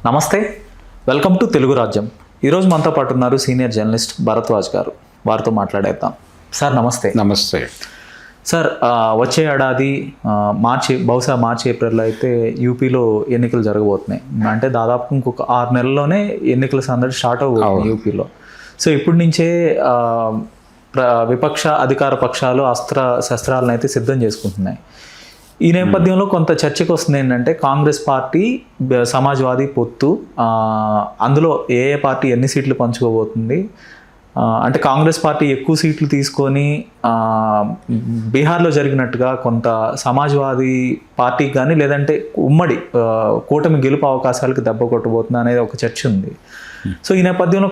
నమస్తే, welcome to Telugu రాజ్యం. ఈరోజు మనతో పాటు ఉన్నారు సీనియర్ జర్నలిస్ట్ భరద్వాజ్ గారు. వారితో మాట్లాడేద్దాం. సార్ నమస్తే. నమస్తే సార్, వచ్చే ఏడాది బహుశా మార్చి ఏప్రిల్లో అయితే యూపీలో ఎన్నికలు జరగబోతున్నాయి. అంటే దాదాపు ఇంకొక 6 నెలల్లోనే ఎన్నికల సందడి స్టార్ట్ అవబోతుంది యూపీలో. సో ఇప్పటి నుంచే విపక్ష అధికార పక్షాలు శస్త్రాలను అయితే సిద్ధం చేసుకుంటున్నాయి. ఈ నేపథ్యంలో కొంత చర్చకు వస్తుంది ఏంటంటే కాంగ్రెస్ పార్టీ సమాజ్వాదీ పొత్తు, అందులో ఏ పార్టీ ఎన్ని సీట్లు పంచుకోబోతుంది, అంటే కాంగ్రెస్ పార్టీ ఎక్కువ సీట్లు తీసుకొని బీహార్లో జరిగినట్టుగా కొంత సమాజ్వాదీ పార్టీకి కానీ లేదంటే ఉమ్మడి కూటమి గెలుపు అవకాశాలకు దెబ్బ కొట్టబోతుంది అనేది ఒక చర్చ ఉంది. సో ఈ నేపథ్యంలో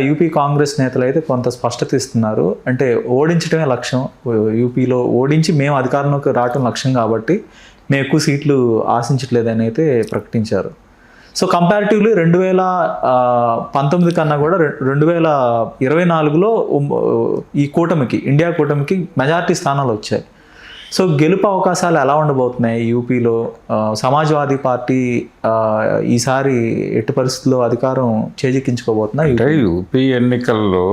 యూపీ కాంగ్రెస్ నేతలు అయితే కొంత స్పష్టత ఇస్తున్నారు. అంటే ఓడించడమే లక్ష్యం, యూపీలో ఓడించి మేము అధికారంలోకి రావటం లక్ష్యం కాబట్టి మేము ఎక్కువ సీట్లు ఆశించట్లేదని అయితే ప్రకటించారు. సో కంపారిటివ్లీ 2019 కన్నా కూడా 2024లో ఈ ఇండియా కూటమికి మెజారిటీ స్థానాలు వచ్చాయి. సో గెలుపు అవకాశాలు ఎలా ఉండబోతున్నాయి యూపీలో? సమాజ్వాదీ పార్టీ ఈసారి ఎట్టి పరిస్థితుల్లో అధికారం చేజిక్కించుకోబోతున్నాయి. అంటే యూపీ ఎన్నికల్లో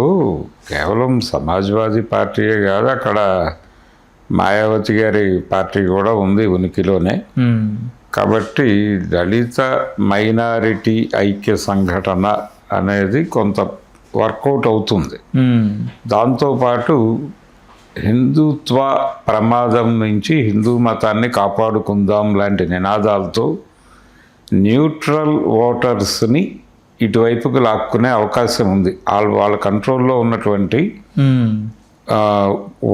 కేవలం సమాజ్వాదీ పార్టీయే కాదు, అక్కడ మాయావతి గారి పార్టీ కూడా ఉంది ఉనికిలోనే. కాబట్టి దళిత మైనారిటీ ఐక్య సంఘటన అనేది కొంత వర్కౌట్ అవుతుంది. దాంతోపాటు హిందుత్వ ప్రమాదం నుంచి హిందూ మతాన్ని కాపాడుకుందాం లాంటి నినాదాలతో న్యూట్రల్ ఓటర్స్ని ఇటువైపుకు లాక్కునే అవకాశం ఉంది. వాళ్ళ కంట్రోల్లో ఉన్నటువంటి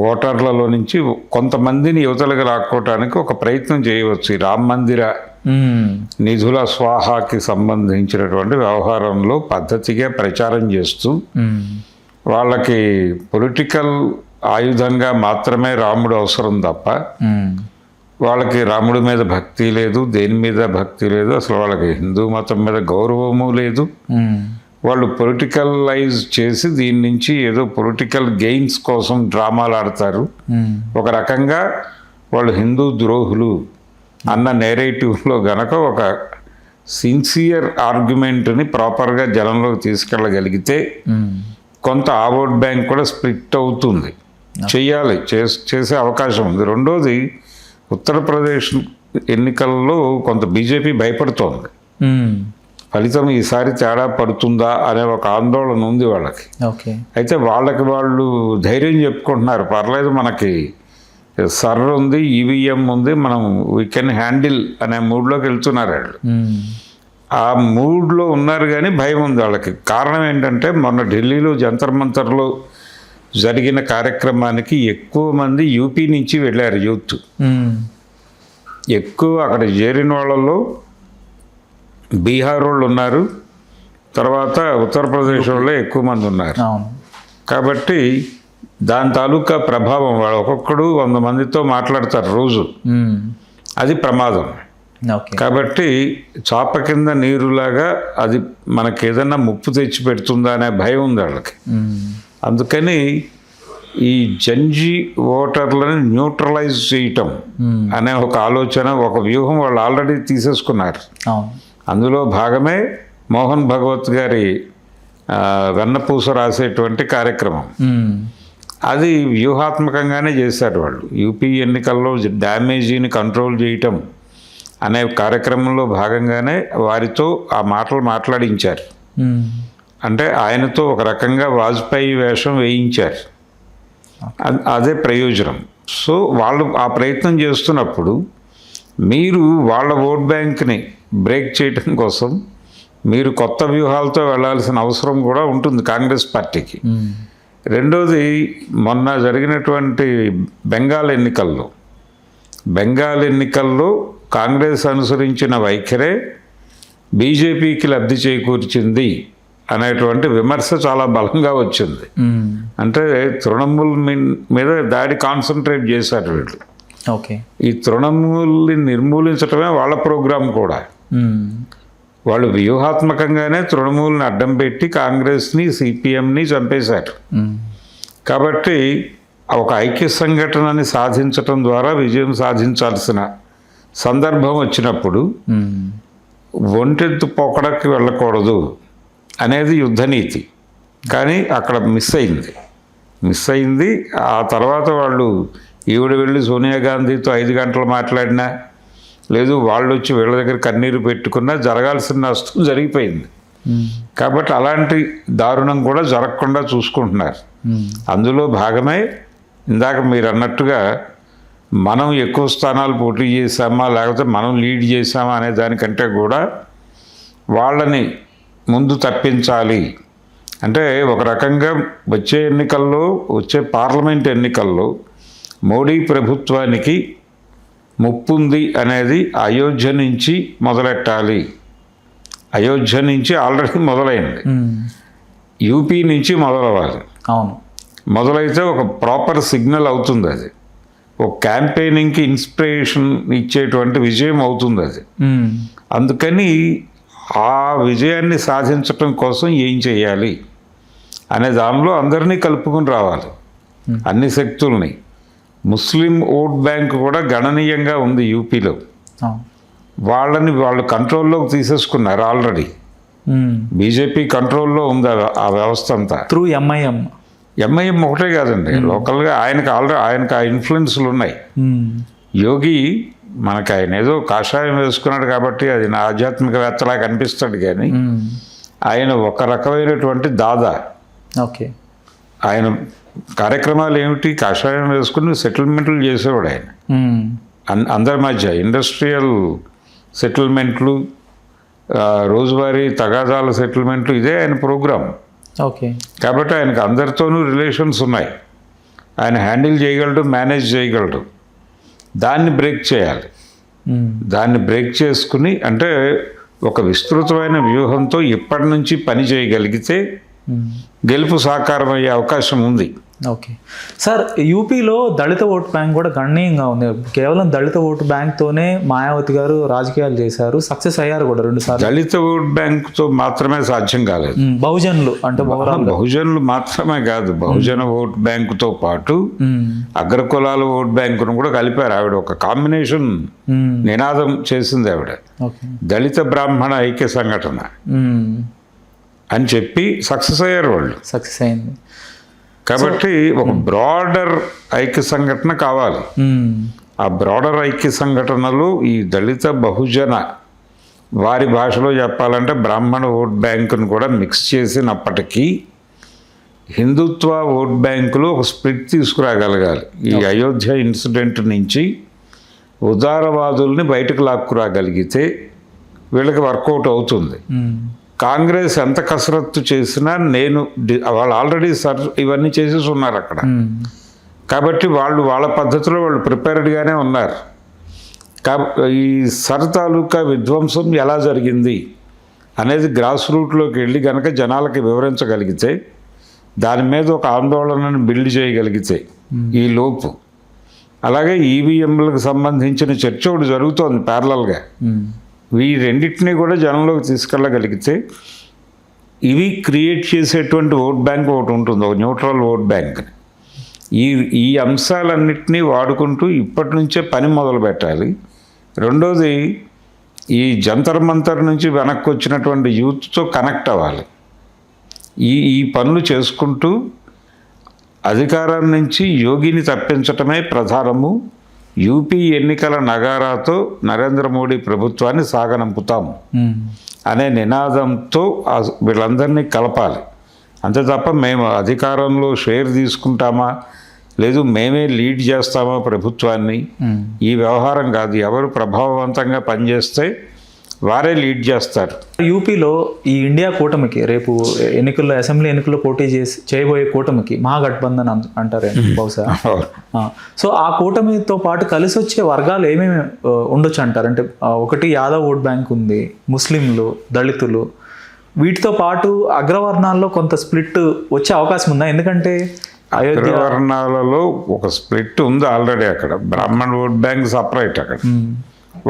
ఓటర్లలో నుంచి కొంతమందిని యువతలకు లాక్కోవటానికి ఒక ప్రయత్నం చేయవచ్చు. రామ మందిర నిధుల స్వాహాకి సంబంధించినటువంటి వ్యవహారంలో పద్ధతిగా ప్రచారం చేస్తూ వాళ్ళకి పొలిటికల్ ఆయుధంగా మాత్రమే రాముడు అవసరం తప్ప వాళ్ళకి రాముడి మీద భక్తి లేదు, దేని మీద భక్తి లేదు, అసలు వాళ్ళకి హిందూ మతం మీద గౌరవము లేదు. వాళ్ళు పొలిటికలైజ్ చేసి దీని నుంచి ఏదో పొలిటికల్ గెయిన్స్ కోసం డ్రామాలు ఆడతారు. ఒక రకంగా వాళ్ళు హిందూ ద్రోహులు అన్న నేరేటివ్లో గనక ఒక సిన్సియర్ ఆర్గ్యుమెంట్ని ప్రాపర్గా జనంలోకి తీసుకెళ్ళగలిగితే కొంత ఆ ఓట్ బ్యాంక్ కూడా స్ప్లిట్ అవుతుంది. చెయ్యాలి, చేసే అవకాశం ఉంది. రెండోది, ఉత్తరప్రదేశ్ ఎన్నికల్లో కొంత బీజేపీ భయపడుతోంది. ఫలితం ఈసారి తేడా పడుతుందా అనే ఒక ఆందోళన ఉంది వాళ్ళకి. అయితే వాళ్ళకి వాళ్ళు ధైర్యం చెప్పుకుంటున్నారు, పర్లేదు మనకి సర్ ఉంది, ఈవీఎం ఉంది, మనం వీ కెన్ హ్యాండిల్ అనే మూడ్లోకి వెళ్తున్నారు వాళ్ళు. ఆ మూడ్లో ఉన్నారు కానీ భయం ఉంది వాళ్ళకి. కారణం ఏంటంటే మొన్న ఢిల్లీలో జంతర్ మంతర్లో జరిగిన కార్యక్రమానికి ఎక్కువ మంది యూపీ నుంచి వెళ్ళారు. యూత్ ఎక్కువ అక్కడ చేరిన వాళ్ళలో బీహార్ వాళ్ళు ఉన్నారు, తర్వాత ఉత్తరప్రదేశ్ వాళ్ళే ఎక్కువ మంది ఉన్నారు. కాబట్టి దాని తాలూకా ప్రభావం వాళ్ళు ఒక్కొక్కడు 100 మందితో మాట్లాడతారు రోజు, అది ప్రమాదం. కాబట్టి చాప కింద నీరులాగా అది మనకి ఏదన్నా ముప్పు తెచ్చి పెడుతుందా అనే భయం ఉంది వాళ్ళకి. అందుకని ఈ జంజీ ఓటర్లను న్యూట్రలైజ్ చేయటం అనే ఒక ఆలోచన, ఒక వ్యూహం వాళ్ళు ఆల్రెడీ తీసేసుకున్నారు. అందులో భాగమే మోహన్ భగవత్ గారి వెన్నపూస రాసేటువంటి కార్యక్రమం. అది వ్యూహాత్మకంగానే చేశారు వాళ్ళు. యూపీ ఎన్నికల్లో డ్యామేజీని కంట్రోల్ చేయటం అనే కార్యక్రమంలో భాగంగానే వారితో ఆ మాటలు మాట్లాడించారు. అంటే ఆయనతో ఒక రకంగా వాజ్పేయి వేషం వేయించారు. అదే ప్రయోజనం. సో వాళ్ళు ఆ ప్రయత్నం చేస్తున్నప్పుడు మీరు వాళ్ళ ఓట్ బ్యాంక్ని బ్రేక్ చేయడం కోసం మీరు కొత్త వ్యూహాలతో వెళ్ళాల్సిన అవసరం కూడా ఉంటుంది కాంగ్రెస్ పార్టీకి. రెండోది, మొన్న జరిగినటువంటి బెంగాల్ ఎన్నికల్లో కాంగ్రెస్ అనుసరించిన వైఖరే బీజేపీకి లబ్ధి చేకూర్చింది అనేటువంటి విమర్శ చాలా బలంగా వచ్చింది. అంటే తృణమూల్ మీద దాడి కాన్సన్ట్రేట్ చేశారు వీళ్ళు. ఈ తృణమూల్ని నిర్మూలించడమే వాళ్ళ ప్రోగ్రాం కూడా. వాళ్ళు వ్యూహాత్మకంగానే తృణమూల్ని అడ్డం పెట్టి కాంగ్రెస్ని, సిపిఎంని చంపేశారు. కాబట్టి ఒక ఐక్య సంఘటనని సాధించటం ద్వారా విజయం సాధించాల్సిన సందర్భం వచ్చినప్పుడు ఒంటెత్తు పొకడకి వెళ్ళకూడదు అనేది యుద్ధనీతి. కానీ అక్కడ మిస్ అయింది. ఆ తర్వాత వాళ్ళు ఈవిడ వెళ్ళి సోనియా గాంధీతో 5 గంటలు మాట్లాడినా, లేదు వాళ్ళు వచ్చి వీళ్ళ దగ్గర కన్నీరు పెట్టుకున్నా జరగాల్సిన నష్టం జరిగిపోయింది. కాబట్టి అలాంటి దారుణం కూడా జరగకుండా చూసుకుంటున్నారు. అందులో భాగమే ఇందాక మీరు అన్నట్టుగా మనం ఎక్కువ స్థానాలు పోటీ చేశామా లేకపోతే మనం లీడ్ చేశామా అనే దానికంటే కూడా వాళ్ళని ముందు తప్పించాలి. అంటే ఒక రకంగా వచ్చే పార్లమెంట్ ఎన్నికల్లో మోడీ ప్రభుత్వానికి ముప్పుంది అనేది అయోధ్య నుంచి మొదలెట్టాలి. అయోధ్య నుంచి ఆల్రెడీ మొదలైంది, యూపీ నుంచి మొదలవ్వాలి. అవును, మొదలైతే ఒక ప్రాపర్ సిగ్నల్ అవుతుంది. అది ఒక క్యాంపెయినింగ్కి ఇన్స్పిరేషన్ ఇచ్చేటువంటి విజయం అవుతుంది అది. అందుకని ఆ విజయాన్ని సాధించటం కోసం ఏం చేయాలి అనే దానిలో అందరినీ కలుపుకుని రావాలి, అన్ని శక్తుల్ని. ముస్లిం ఓట్ బ్యాంక్ కూడా గణనీయంగా ఉంది యూపీలో. వాళ్ళు కంట్రోల్లోకి తీసేసుకున్నారు ఆల్రెడీ. బీజేపీ కంట్రోల్లో ఉంది ఆ వ్యవస్థ అంతా త్రూ ఎంఐఎం ఒకటే కాదండి, లోకల్గా ఆయనకు ఆ ఇన్ఫ్లుయెన్స్లు ఉన్నాయి. యోగి మనకు ఆయన ఏదో కాషాయం వేసుకున్నాడు కాబట్టి అది నా ఆధ్యాత్మికవేత్తలా కనిపిస్తాడు, కానీ ఆయన ఒక రకమైనటువంటి దాదా. ఓకే, ఆయన కార్యక్రమాలు ఏమిటి? కాషాయం వేసుకుని సెటిల్మెంట్లు చేసేవాడు ఆయన. అందరి మధ్య ఇండస్ట్రియల్ సెటిల్మెంట్లు, రోజువారీ తగాదాల సెటిల్మెంట్లు, ఇదే ఆయన ప్రోగ్రాం. ఓకే, కాబట్టి ఆయనకు అందరితోనూ రిలేషన్స్ ఉన్నాయి. ఆయన హ్యాండిల్ చేయగలడు, మేనేజ్ చేయగలడు. దాన్ని బ్రేక్ చేయాలి. దాన్ని బ్రేక్ చేసుకుని, అంటే ఒక విస్తృతమైన వ్యూహంతో ఇప్పటి నుంచి పని చేయగలిగితే గెలుపు సాకారమయ్యే అవకాశం ఉంది. ఓకే సార్, యూపీలో దళిత ఓటు బ్యాంక్ కూడా గణనీయంగా ఉంది. కేవలం దళిత ఓటు బ్యాంక్తోనే మాయావతి గారు రాజకీయాలు చేశారు, సక్సెస్ అయ్యారు కూడా 2 సార్లు. దళిత ఓట్ బ్యాంక్తో మాత్రమే సాధ్యం కాలేదు. బహుజనులు అంటే బహుజనులు మాత్రమే కాదు, బహుజన ఓట్ బ్యాంకుతో పాటు అగ్రకులాల ఓట్ బ్యాంకును కూడా కలిపారు. ఆవిడ ఒక కాంబినేషన్ నినాదం చేసింది ఆవిడ, దళిత బ్రాహ్మణ ఐక్య సంఘటన అని చెప్పి సక్సెస్ అయ్యారు వాళ్ళు. సక్సెస్ అయింది. కాబట్టి ఒక బ్రాడర్ ఐక్య సంఘటన కావాలి. ఆ బ్రాడర్ ఐక్య సంఘటనలు ఈ దళిత బహుజన, వారి భాషలో చెప్పాలంటే బ్రాహ్మణ ఓట్ బ్యాంకును కూడా మిక్స్ చేసినప్పటికీ హిందుత్వ ఓట్ బ్యాంకులో ఒక స్ప్లిట్ తీసుకురాగలగాలి. ఈ అయోధ్య ఇన్సిడెంట్ నుంచి ఉదారవాదుల్ని బయటకు లాక్కురాగలిగితే వీళ్ళకి వర్కౌట్ అవుతుంది. కాంగ్రెస్ ఎంత కసరత్తు చేసినా వాళ్ళు ఆల్రెడీ ఇవన్నీ చేసేసి ఉన్నారు అక్కడ. కాబట్టి వాళ్ళ పద్ధతిలో వాళ్ళు ప్రిపేర్డ్గానే ఉన్నారు. ఈ తాలూకా విధ్వంసం ఎలా జరిగింది అనేది గ్రాస్ రూట్లోకి వెళ్ళి కనుక జనాలకి వివరించగలిగితే, దాని మీద ఒక ఆందోళనను బిల్డ్ చేయగలిగితే ఈ లోపు, అలాగే ఈవీఎంలకు సంబంధించిన చర్చ ఒకటి జరుగుతోంది ప్యారలల్గా. ఈ రెండింటినీ కూడా జనంలోకి తీసుకెళ్ళగలిగితే ఇవి క్రియేట్ చేసేటువంటి ఓట్ బ్యాంక్ ఒకటి ఉంటుంది, ఒక న్యూట్రల్ ఓట్ బ్యాంక్. ఈ అంశాలన్నింటినీ వాడుకుంటూ ఇప్పటి నుంచే పని మొదలు పెట్టాలి. రెండోది, ఈ జంతర్ మంతర్ నుంచి వెనక్కి వచ్చినటువంటి యూత్తో కనెక్ట్ అవ్వాలి. ఈ పనులు చేసుకుంటూ అధికారం నుంచి యోగిని తప్పించటమే ప్రధానము. యూపీ ఎన్నికల నగారాతో నరేంద్ర మోడీ ప్రభుత్వాన్ని సాగనంపుతాము అనే నినాదంతో వీళ్ళందరినీ కలపాలి. అంతే తప్ప మేము అధికారంలో షేర్ తీసుకుంటామా, లేదు మేమే లీడ్ చేస్తామా ప్రభుత్వాన్ని, ఈ వ్యవహారం కాదు. ఎవరు ప్రభావవంతంగా పనిచేస్తే వారే లీడ్ చేస్తారు. యూపీలో ఈ ఇండియా కూటమికి రేపు ఎన్నికల్లో, అసెంబ్లీ ఎన్నికల్లో పోటీ చేయబోయే కూటమికి మహాగఠబంధన్ అంటారు బహుశా. సో ఆ కూటమితో పాటు కలిసి వచ్చే వర్గాలు ఏమేమి ఉండొచ్చు అంటారు? అంటే ఒకటి యాదవ్ ఓట్ బ్యాంక్ ఉంది, ముస్లింలు, దళితులు, వీటితో పాటు అగ్రవర్ణాల్లో కొంత స్ప్లిట్ వచ్చే అవకాశం ఉందా? ఎందుకంటే అగ్రవర్ణాలలో ఒక స్ప్లిట్ ఉంది ఆల్రెడీ. అక్కడ బ్రాహ్మణ్ ఓట్ బ్యాంక్ సపరేట్. అక్కడ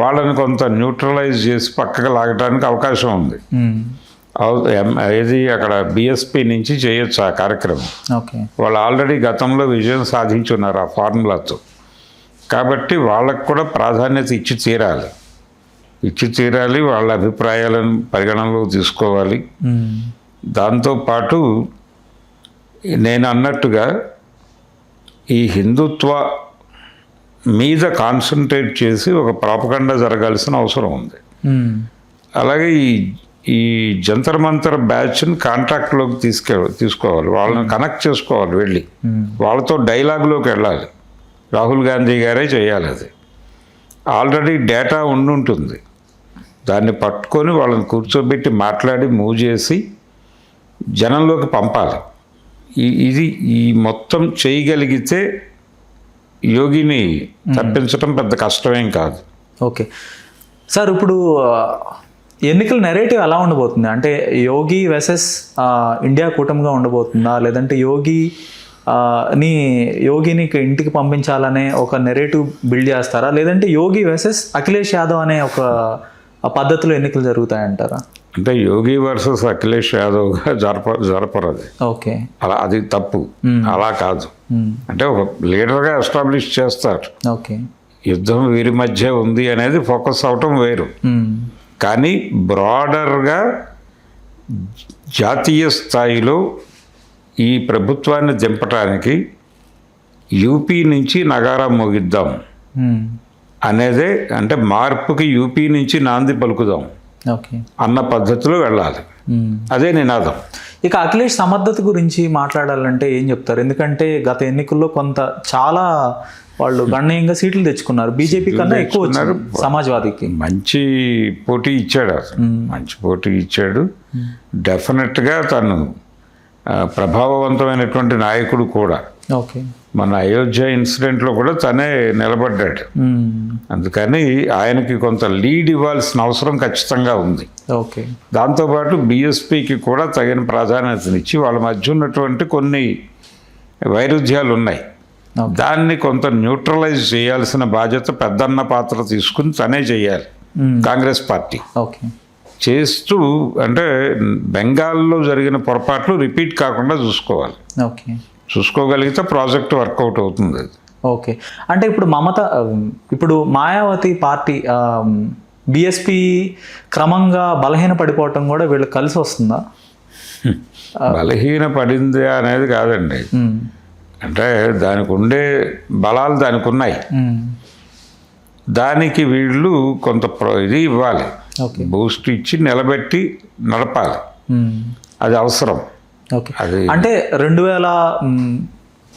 వాళ్ళని కొంత న్యూట్రలైజ్ చేసి పక్కకు లాగడానికి అవకాశం ఉంది. ఏది అక్కడ బీఎస్పీ నుంచి చేయొచ్చు ఆ కార్యక్రమం. వాళ్ళు ఆల్రెడీ గతంలో విజయం సాధించున్నారు ఆ ఫార్ములాతో. కాబట్టి వాళ్ళకు కూడా ప్రాధాన్యత ఇచ్చి తీరాలి. ఇచ్చి తీరాలి, వాళ్ళ అభిప్రాయాలను పరిగణనలోకి తీసుకోవాలి. దాంతోపాటు నేను అన్నట్టుగా ఈ హిందుత్వ మీద కాన్సన్ట్రేట్ చేసి ఒక ప్రాపగండా జరగాల్సిన అవసరం ఉంది. అలాగే ఈ జంతర్ మంతర్ బ్యాచ్ని కాంట్రాక్ట్లోకి తీసుకోవాలి, వాళ్ళని కనెక్ట్ చేసుకోవాలి, వెళ్ళి వాళ్ళతో డైలాగ్లోకి వెళ్ళాలి. రాహుల్ గాంధీ గారే చేయాలి. అది ఆల్రెడీ డేటా ఉంటుంది, దాన్ని పట్టుకొని వాళ్ళని కూర్చోబెట్టి మాట్లాడి మూవ్ చేసి జనంలోకి పంపాలి. ఇది ఈ మొత్తం చేయగలిగితే యోగిని తప్పించడం పెద్ద కష్టమేం కాదు. ఓకే సార్, ఇప్పుడు ఎన్నికల నెరేటివ్ ఎలా ఉండబోతుంది? అంటే యోగి వెసెస్ ఇండియా కూటమిగా ఉండబోతుందా, లేదంటే యోగిని ఇంటికి పంపించాలనే ఒక నెరేటివ్ బిల్డ్ చేస్తారా, లేదంటే యోగి వెసెస్ అఖిలేష్ యాదవ్ అనే ఒక పద్ధతిలో ఎన్నికలు జరుగుతాయంటారా? అంటే యోగి వర్సెస్ అఖిలేష్ యాదవ్గా జరపరు అది. ఓకే, అలా అది తప్పు. అలా కాదు. అంటే ఒక లీడర్గా ఎస్టాబ్లిష్ చేస్తారు. ఓకే, యుద్ధం వీరి మధ్య ఉంది అనేది ఫోకస్ అవటం వేరు. కానీ బ్రాడర్గా జాతీయ స్థాయిలో ఈ ప్రభుత్వాన్ని దింపటానికి యూపీ నుంచి నగారా మోగిద్దాం అనేదే, అంటే మార్పుకి యూపీ నుంచి నాంది పలుకుదాం అన్న పద్ధతిలో వెళ్ళాలి. అదే నినాదం. ఇక అఖిలేష్ సమర్థత గురించి మాట్లాడాలంటే ఏం చెప్తారు? ఎందుకంటే గత ఎన్నికల్లో చాలా వాళ్ళు గణనీయంగా సీట్లు తెచ్చుకున్నారు, బీజేపీ కన్నా ఎక్కువ వచ్చారు. సమాజ్వాదీకి మంచి పోటీ ఇచ్చాడు, మంచి పోటీ ఇచ్చాడు. డెఫినెట్గా తను ప్రభావవంతమైనటువంటి నాయకుడు కూడా. ఓకే, మన అయోధ్య ఇన్సిడెంట్లో కూడా తనే నిలబడ్డాడు. అందుకని ఆయనకి కొంత లీడ్ ఇవ్వాల్సిన అవసరం ఖచ్చితంగా ఉంది. ఓకే, దాంతోపాటు బీఎస్పీకి కూడా తగిన ప్రాధాన్యతనిచ్చి వాళ్ళ మధ్య ఉన్నటువంటి కొన్ని వైరుధ్యాలు ఉన్నాయి, దాన్ని కొంత న్యూట్రలైజ్ చేయాల్సిన బాధ్యత పెద్దన్న పాత్ర తీసుకుని తనే చేయాలి కాంగ్రెస్ పార్టీ. ఓకే, చేస్తూ అంటే బెంగాల్లో జరిగిన పొరపాట్లు రిపీట్ కాకుండా చూసుకోవాలి. ఓకే, చూసుకోగలిగితే ప్రాజెక్ట్ వర్కౌట్ అవుతుంది అది. ఓకే, అంటే ఇప్పుడు మాయావతి పార్టీ బీఎస్పీ క్రమంగా బలహీన పడిపోవటం కూడా వీళ్ళకి కలిసి వస్తుందా? బలహీన పడింది అనేది కాదండి, అంటే దానికి ఉండే బలాలు దానికి ఉన్నాయి. దానికి వీళ్ళు కొంత ఇది ఇవ్వాలి, బూస్ట్ ఇచ్చి నిలబెట్టి నడపాలి, అది అవసరం. ఓకే, అంటే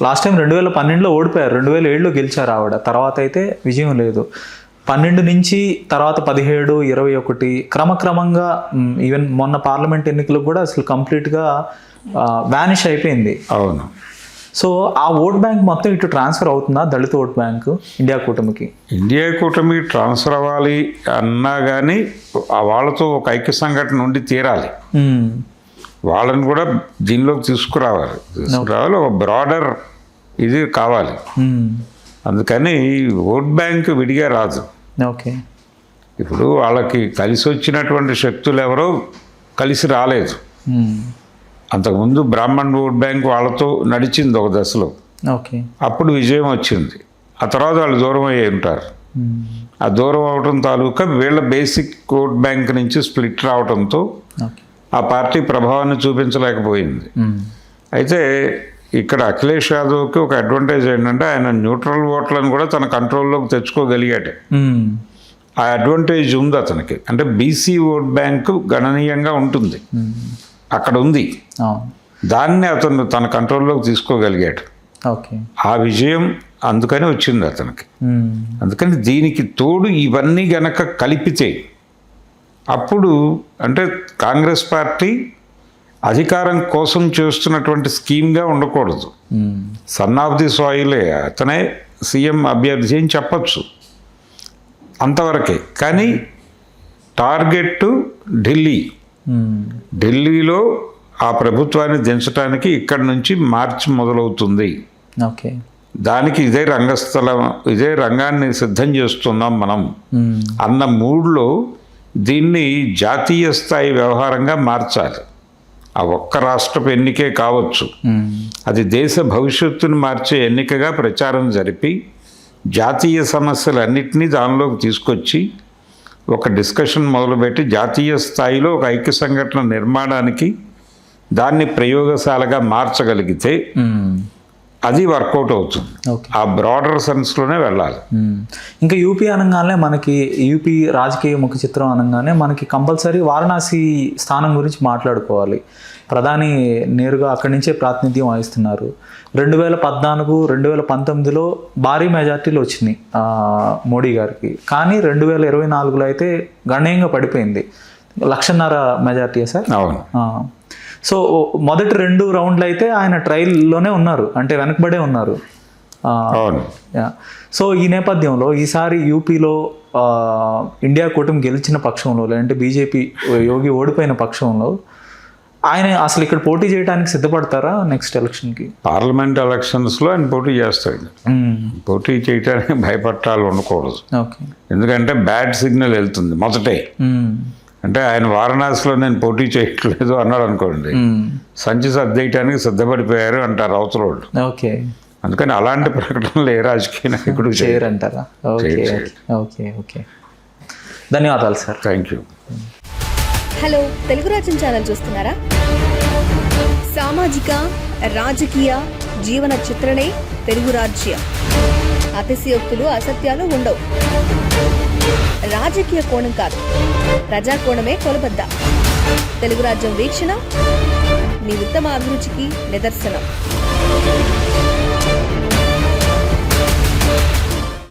లాస్ట్ టైం 2012లో ఓడిపోయారు, 2007లో గెలిచారు ఆవిడ. తర్వాత అయితే విజయం లేదు. 12 నుంచి తర్వాత 17, 21 క్రమక్రమంగా ఈవెన్ మొన్న పార్లమెంట్ ఎన్నికలకు కూడా అసలు కంప్లీట్గా వ్యానిష్ అయిపోయింది. అవును. సో ఆ ఓట్ బ్యాంక్ మొత్తం ఇటు ట్రాన్స్ఫర్ అవుతుందా? దళిత ఓట్ బ్యాంక్ ఇండియా కూటమికి ట్రాన్స్ఫర్ అవ్వాలి అన్నా కానీ వాళ్ళతో ఒక ఐక్య సంఘటన ఉండి తీరాలి. వాళ్ళని కూడా దీనిలోకి తీసుకురావాలి, ఒక బ్రాడర్ ఇది కావాలి. అందుకని ఓట్ బ్యాంక్ విడిగా రాదు. ఓకే, ఇప్పుడు వాళ్ళకి కలిసి వచ్చినటువంటి శక్తులు ఎవరో కలిసి రాలేదు. అంతకుముందు బ్రాహ్మణ్ ఓట్ బ్యాంక్ వాళ్ళతో నడిచింది ఒక దశలో. ఓకే, అప్పుడు విజయం వచ్చింది. ఆ తర్వాత వాళ్ళు దూరం అయ్యి ఉంటారు. ఆ దూరం అవడం తాలూకా వీళ్ళ బేసిక్ ఓట్ బ్యాంక్ నుంచి స్ప్లిట్ రావడంతో ఆ పార్టీ ప్రభావాన్ని చూపించలేకపోయింది. అయితే ఇక్కడ అఖిలేష్ యాదవ్కి ఒక అడ్వాంటేజ్ ఏంటంటే ఆయన న్యూట్రల్ ఓట్లను కూడా తన కంట్రోల్లోకి తెచ్చుకోగలిగాడు. ఆ అడ్వాంటేజ్ ఉంది అతనికి. అంటే బీసీ ఓట్ బ్యాంకు గణనీయంగా ఉంటుంది, అక్కడ ఉంది. దాన్ని అతను తన కంట్రోల్లోకి తీసుకోగలిగాడు. ఆ విజయం అందుకని వచ్చింది అతనికి. అందుకని దీనికి తోడు ఇవన్నీ గనక కలిపితే అప్పుడు అంటే కాంగ్రెస్ పార్టీ అధికారం కోసం చేస్తున్నటువంటి స్కీమ్గా ఉండకూడదు. సన్ ఆఫ్ ది సాయిలే, అతనే సీఎం అభ్యర్థి అని చెప్పచ్చు అంతవరకే. కానీ టార్గెట్ ఢిల్లీలో ఆ ప్రభుత్వాన్ని దించడానికి ఇక్కడి నుంచి మార్చి మొదలవుతుంది. ఓకే, దానికి ఇదే రంగాన్ని సిద్ధం చేస్తున్నాం మనం అన్న మూడ్లో దీన్ని జాతీయ స్థాయి వ్యవహారంగా మార్చాలి. ఆ ఒక్క రాష్ట్రపు ఎన్నికే కావచ్చు, అది దేశ భవిష్యత్తును మార్చే ఎన్నికగా ప్రచారం జరిపి జాతీయ సమస్యలన్నింటినీ దానిలోకి తీసుకొచ్చి ఒక డిస్కషన్ మొదలుపెట్టి జాతీయ స్థాయిలో ఒక ఐక్య సంఘటన నిర్మాణానికి దాన్ని ప్రయోగశాలగా మార్చగలిగితే అది వర్కౌట్ అవుతుంది. ఓకే. ఆ బ్రాడర్ సెన్స్లోనే వెళ్ళాలి. ఇంకా యూపీ అనగానే మనకి యూపీ రాజకీయ ముఖ చిత్రం అనగానే మనకి కంపల్సరీ వారణాసి స్థానం గురించి మాట్లాడుకోవాలి. ప్రధాని నేరుగా అక్కడి నుంచే ప్రాతినిధ్యం వహిస్తున్నారు. 2014, 2019లో భారీ మెజార్టీలు వచ్చినాయి మోడీ గారికి. కానీ 2024లో అయితే గణనీయంగా పడిపోయింది. 1,50,000 మెజార్టీయా సార్? అవును. సో మొదటి 2 రౌండ్లు అయితే ఆయన ట్రయల్లోనే ఉన్నారు, అంటే వెనకబడే ఉన్నారు. అవును. సో ఈ నేపథ్యంలో ఈసారి యూపీలో ఇండియా కూటమి గెలిచిన పక్షంలో, లేదంటే బీజేపీ యోగి ఓడిపోయిన పక్షంలో ఆయన అసలు ఇక్కడ పోటీ చేయడానికి సిద్ధపడతారా నెక్స్ట్ ఎలక్షన్కి? పార్లమెంట్ ఎలక్షన్స్లో ఆయన పోటీ చేస్తాడు. పోటీ చేయడానికి భయపట్టాలు ఉండకూడదు. ఓకే. ఎందుకంటే బ్యాడ్ సిగ్నల్ వెళ్తుంది మొదటే. అంటే ఆయన వారణాసిలో నేను పోటీ చేయట్లేదు అన్నాడు అనుకోండి, సంచి సర్దేయటానికి సిద్ధపడిపోయారు అంటారు అవతలోళ్ళు. ఓకే. అందుకని అలాంటి ప్రకటనలు ఏ రాజకీయ నాయకుడు చేయరంటారా? Okay okay okay. ధన్యవాదాలు sir. Thank you. Hello, Telugu Rajyam channel చూస్తున్నారా? సామాజిక రాజకీయ జీవన చిత్రణే తెలుగు రాజ్యం. అతిశయోక్తులు అసత్యాలు ఉండవు. రాజకీయ కోణం కాదు, ప్రజా కోణమే కొలబద్ద. తెలుగు రాజ్యం వీక్షణ మీ ఉత్తమ అభిరుచికి నిదర్శనం.